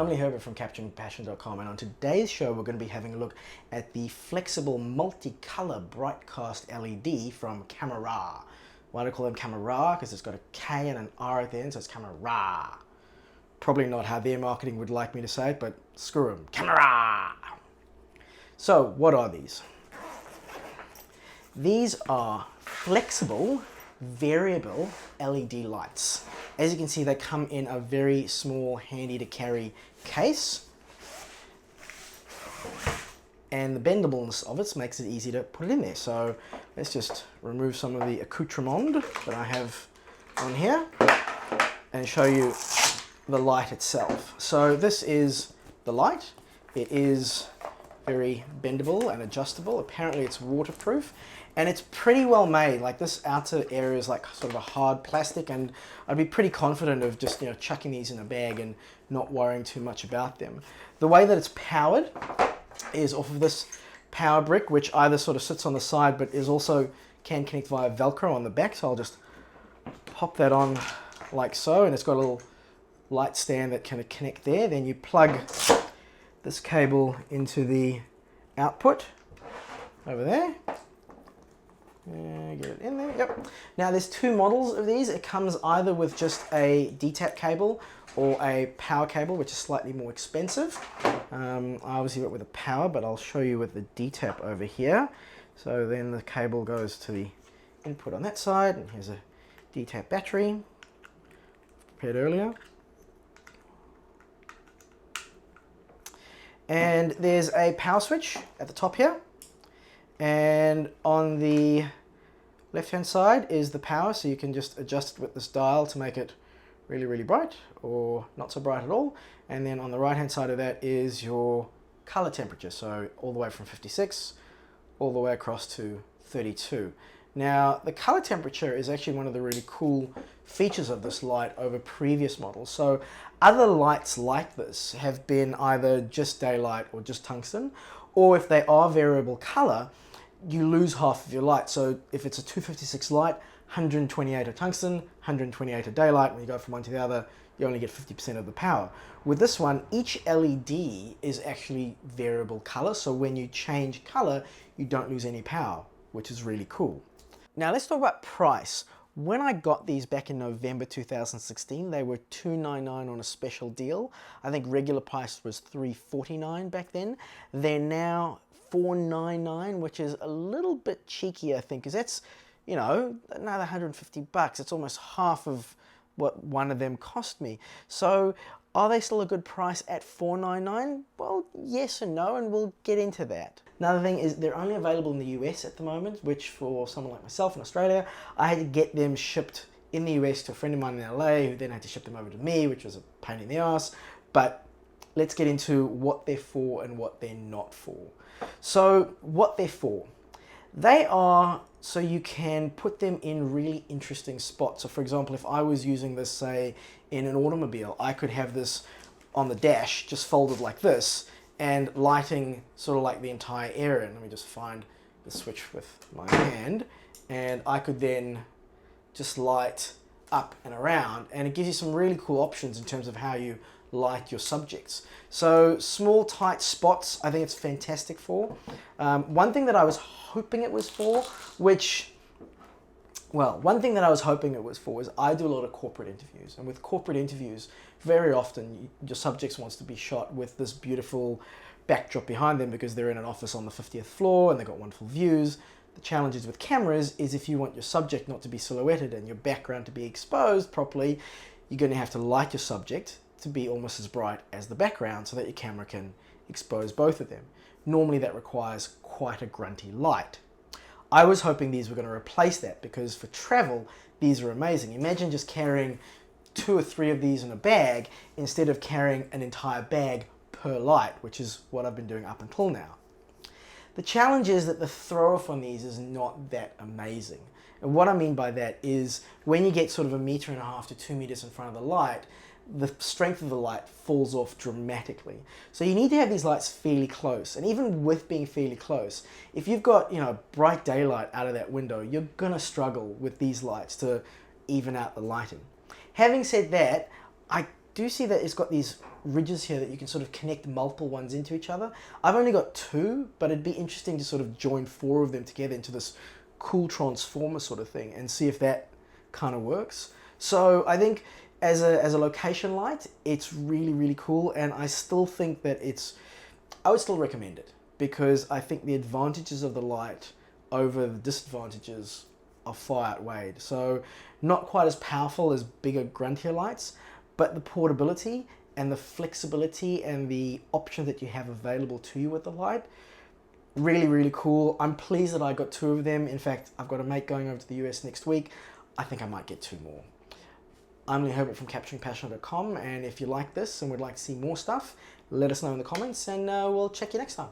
I'm Lee Herbert from CapturingPassion.com, and on today's show we're going to be having a look at the flexible multicolor Brightcast LED from Camera. Why do I call them Camera? Because it's got a K and an R at the end, so it's Camera. Probably not how their marketing would like me to say it, but screw them. Camera! So, what are these? These are flexible, variable LED lights. As you can see, they come in a very small, handy to carry case. And the bendableness of it makes it easy to put it in there. So let's just remove some of the accoutrement that I have on here and show you the light itself. So this is the light. It is very bendable and adjustable. Apparently it's waterproof and it's pretty well made. Like, this outer area is like sort of a hard plastic, and I'd be pretty confident of just, chucking these in a bag and not worrying too much about them. The way that it's powered is off of this power brick, which either sort of sits on the side but is also can connect via Velcro on the back. So I'll just pop that on like so, and it's got a little light stand that can connect there. Then you plug this cable into the output over there. Get it in there, yep. Now there's two models of these. It comes either with just a D-tap cable or a power cable, which is slightly more expensive. I obviously went with a power, but I'll show you with the D-tap over here. So then the cable goes to the input on that side, and here's a D-tap battery prepared earlier. And there's a power switch at the top here. And on the left-hand side is the power, so you can just adjust it with this dial to make it really, really bright or not so bright at all. And then on the right-hand side of that is your color temperature, so all the way from 56 all the way across to 32. Now, the color temperature is actually one of the really cool features of this light over previous models. So other lights like this have been either just daylight or just tungsten, or if they are variable color, you lose half of your light. So if it's a 256 light, 128 are tungsten, 128 are daylight. When you go from one to the other, you only get 50% of the power. With this one, each LED is actually variable color, so when you change color, you don't lose any power, which is really cool. Now let's talk about price. When I got these back in November 2016, they were $299 on a special deal. I think regular price was $349 back then. They're now $499, which is a little bit cheeky, I think, because that's, another 150 bucks. It's almost half of what one of them cost me. So are they still a good price at $499? Well, yes and no, and we'll get into that. Another thing is they're only available in the US at the moment, which for someone like myself in Australia, I had to get them shipped in the US to a friend of mine in LA, who then had to ship them over to me, which was a pain in the ass. But let's get into what they're for and what they're not for. So what they're for. They are so you can put them in really interesting spots. So for example, if I was using this, say, in an automobile, I could have this on the dash, just folded like this, and lighting sort of like the entire area. And let me just find the switch with my hand, and I could then just light up and around, and it gives you some really cool options in terms of how you light your subjects. So small tight spots, I think it's fantastic for. One thing that I was hoping it was for, is I do a lot of corporate interviews, and with corporate interviews, very often your subjects wants to be shot with this beautiful backdrop behind them because they're in an office on the 50th floor and they've got wonderful views. The challenges with cameras is if you want your subject not to be silhouetted and your background to be exposed properly, you're going to have to light your subject to be almost as bright as the background so that your camera can expose both of them. Normally that requires quite a grunty light. I was hoping these were going to replace that, because for travel, these are amazing. Imagine just carrying 2 or 3 of these in a bag instead of carrying an entire bag per light, which is what I've been doing up until now. The challenge is that the throw-off on these is not that amazing. And what I mean by that is when you get sort of 1.5 meters to 2 meters in front of the light, the strength of the light falls off dramatically. So you need to have these lights fairly close. And even with being fairly close, if you've got, bright daylight out of that window, you're gonna struggle with these lights to even out the lighting. Having said that, I do see that it's got these ridges here that you can sort of connect multiple ones into each other. I've only got 2, but it'd be interesting to sort of join 4 of them together into this cool transformer sort of thing and see if that kind of works. So I think as a location light, it's really, really cool, and I still think that I would still recommend it, because I think the advantages of the light over the disadvantages are far outweighed. So not quite as powerful as bigger, gruntier lights, but the portability and the flexibility and the options that you have available to you with the light, really, really cool. I'm pleased that I got 2 of them. In fact, I've got a mate going over to the US next week. I think I might get 2 more. I'm Lee Herbert from CapturingPassion.com, and if you like this and would like to see more stuff, let us know in the comments, and we'll check you next time.